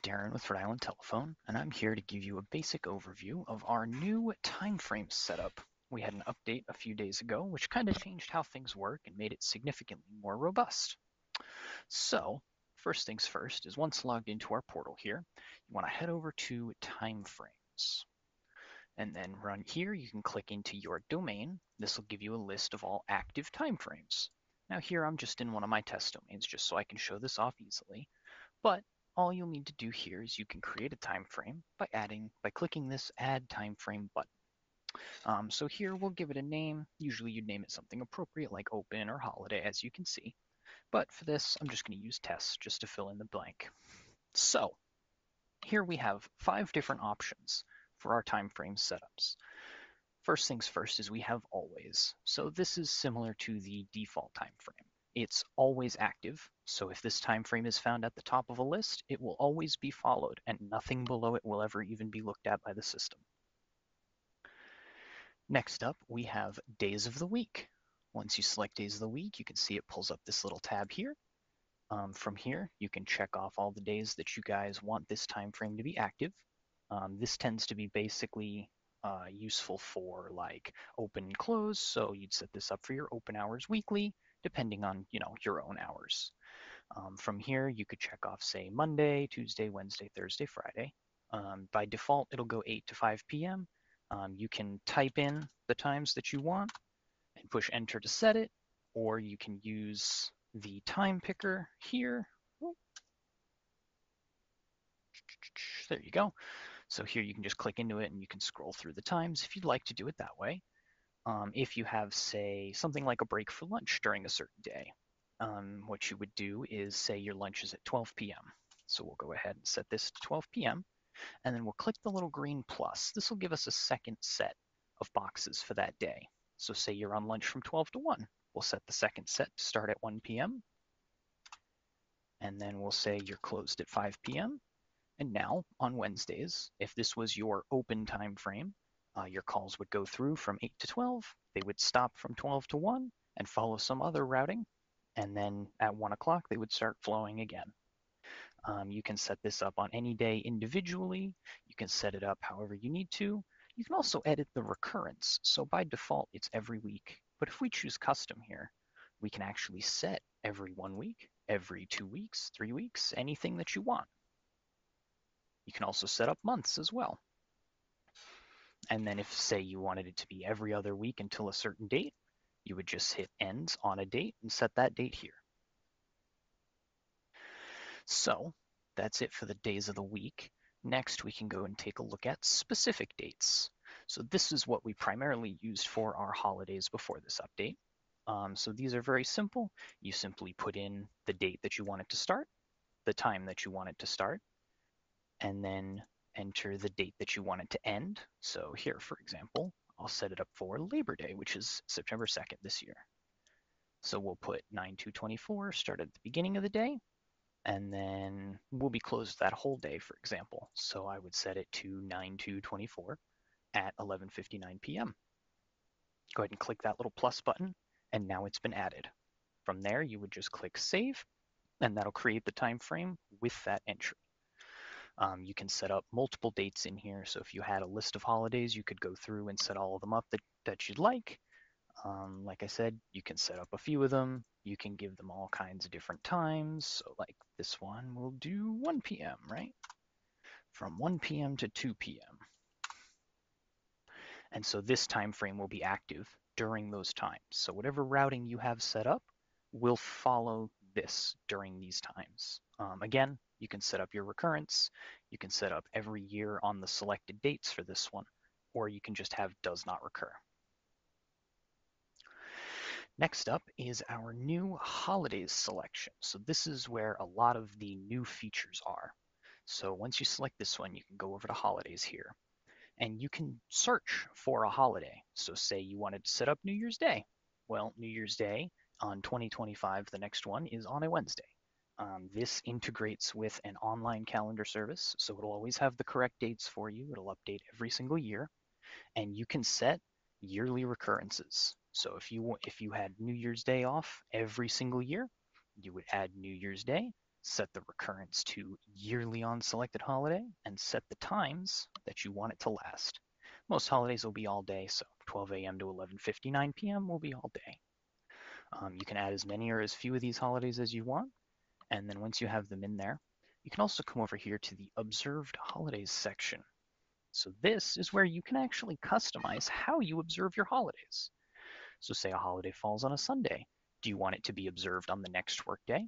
Darren with Rhode Island Telephone, and I'm here to give you a basic overview of our new time frame setup. We had an update a few days ago, which kind of changed how things work and made it significantly more robust. So, first things first is once logged into our portal here, you want to head over to time frames. And then run here, you can click into your domain. This will give you a list of all active time frames. Now here I'm just in one of my test domains just so I can show this off easily. But all you'll need to do here is you can create a time frame by clicking this Add Time Frame button. So here we'll give it a name. Usually you'd name it something appropriate like Open or Holiday, as you can see. But for this, I'm just going to use Test just to fill in the blank. So here we have 5 different options for our time frame setups. First things first is we have Always. So this is similar to the default time frame. It's always active, so if this time frame is found at the top of a list, it will always be followed, and nothing below it will ever even be looked at by the system. Next up, we have Days of the Week. Once you select Days of the Week, you can see it pulls up this little tab here. From here, you can check off all the days that you guys want this time frame to be active. This tends to be basically useful for like open and close, so you'd set this up for your open hours weekly, depending on your own hours. From here, you could check off, say, Monday, Tuesday, Wednesday, Thursday, Friday. By default, it'll go 8 to 5 p.m. You can type in the times that you want and push enter to set it, or you can use the time picker here. There you go. So here you can just click into it and you can scroll through the times if you'd like to do it that way. If you have, say, something like a break for lunch during a certain day, what you would do is say your lunch is at 12 p.m. So we'll go ahead and set this to 12 p.m. and then we'll click the little green plus. This will give us a second set of boxes for that day. So say you're on lunch from 12 to 1. We'll set the second set to start at 1 p.m. And then we'll say you're closed at 5 p.m. And now, on Wednesdays, if this was your open time frame, your calls would go through from 8 to 12. They would stop from 12 to 1 and follow some other routing. And then at 1 o'clock, they would start flowing again. You can set this up on any day individually. You can set it up however you need to. You can also edit the recurrence. So by default, it's every week. But if we choose custom here, we can actually set every 1 week, every 2 weeks, 3 weeks, anything that you want. You can also set up months as well. And then if, say, you wanted it to be every other week until a certain date, you would just hit ends on a date and set that date here. So that's it for the days of the week. Next, we can go and take a look at specific dates. So this is what we primarily used for our holidays before this update. So these are very simple. You simply put in the date that you want it to start, the time that you want it to start, and then enter the date that you want it to end. So here, for example, I'll set it up for Labor Day, which is September 2nd this year. So we'll put 9/2/24, start at the beginning of the day, and then we'll be closed that whole day, for example. So I would set it to 9/2/24 at 11:59 p.m. Go ahead and click that little plus button, and now it's been added. From there, you would just click Save, and that'll create the time frame with that entry. You can set up multiple dates in here. So if you had a list of holidays, you could go through and set all of them up that you'd like. Like I said, you can set up a few of them. You can give them all kinds of different times. So like this one, we'll do 1 p.m., right? From 1 p.m. to 2 p.m. And so this time frame will be active during those times. So whatever routing you have set up will follow this during these times. Again, you can set up your recurrence. You can set up every year on the selected dates for this one, or you can just have does not recur. Next up is our new holidays selection. So this is where a lot of the new features are. So once you select this one, you can go over to holidays here, and you can search for a holiday. So say you wanted to set up New Year's Day. Well, New Year's Day on 2025, the next one, is on a Wednesday. This integrates with an online calendar service, so it'll always have the correct dates for you. It'll update every single year, and you can set yearly recurrences. So if you had New Year's Day off every single year, you would add New Year's Day, set the recurrence to yearly on selected holiday, and set the times that you want it to last. Most holidays will be all day, so 12 a.m. to 11:59 p.m. will be all day. You can add as many or as few of these holidays as you want, and then once you have them in there, you can also come over here to the Observed Holidays section. So this is where you can actually customize how you observe your holidays. So say a holiday falls on a Sunday. Do you want it to be observed on the next workday?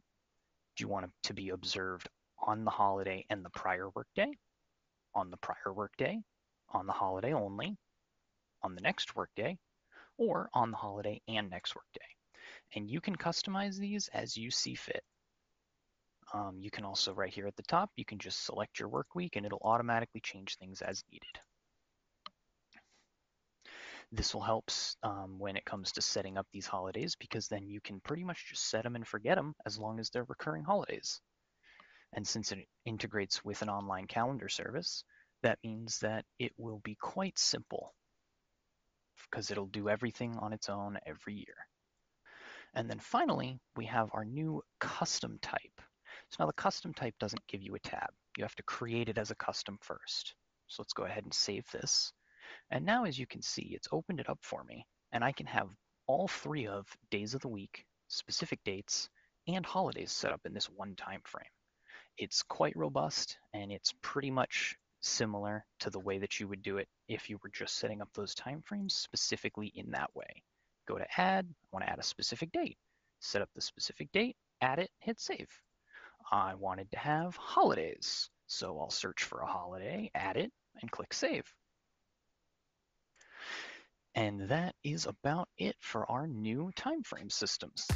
Do you want it to be observed on the holiday and the prior workday? On the prior workday? On the holiday only? On the next workday? Or on the holiday and next workday? And you can customize these as you see fit. You can also, right here at the top, you can just select your work week and it'll automatically change things as needed. This will help when it comes to setting up these holidays, because then you can pretty much just set them and forget them as long as they're recurring holidays. And since it integrates with an online calendar service, that means that it will be quite simple because it'll do everything on its own every year. And then finally, we have our new custom type. So now the custom type doesn't give you a tab. You have to create it as a custom first. So let's go ahead and save this. And now, as you can see, it's opened it up for me, and I can have all three of days of the week, specific dates, and holidays set up in this one time frame. It's quite robust, and it's pretty much similar to the way that you would do it if you were just setting up those time frames specifically in that way. Go to add, I want to add a specific date. Set up the specific date, add it, hit save. I wanted to have holidays, so I'll search for a holiday, add it, and click save. And that is about it for our new time frame systems.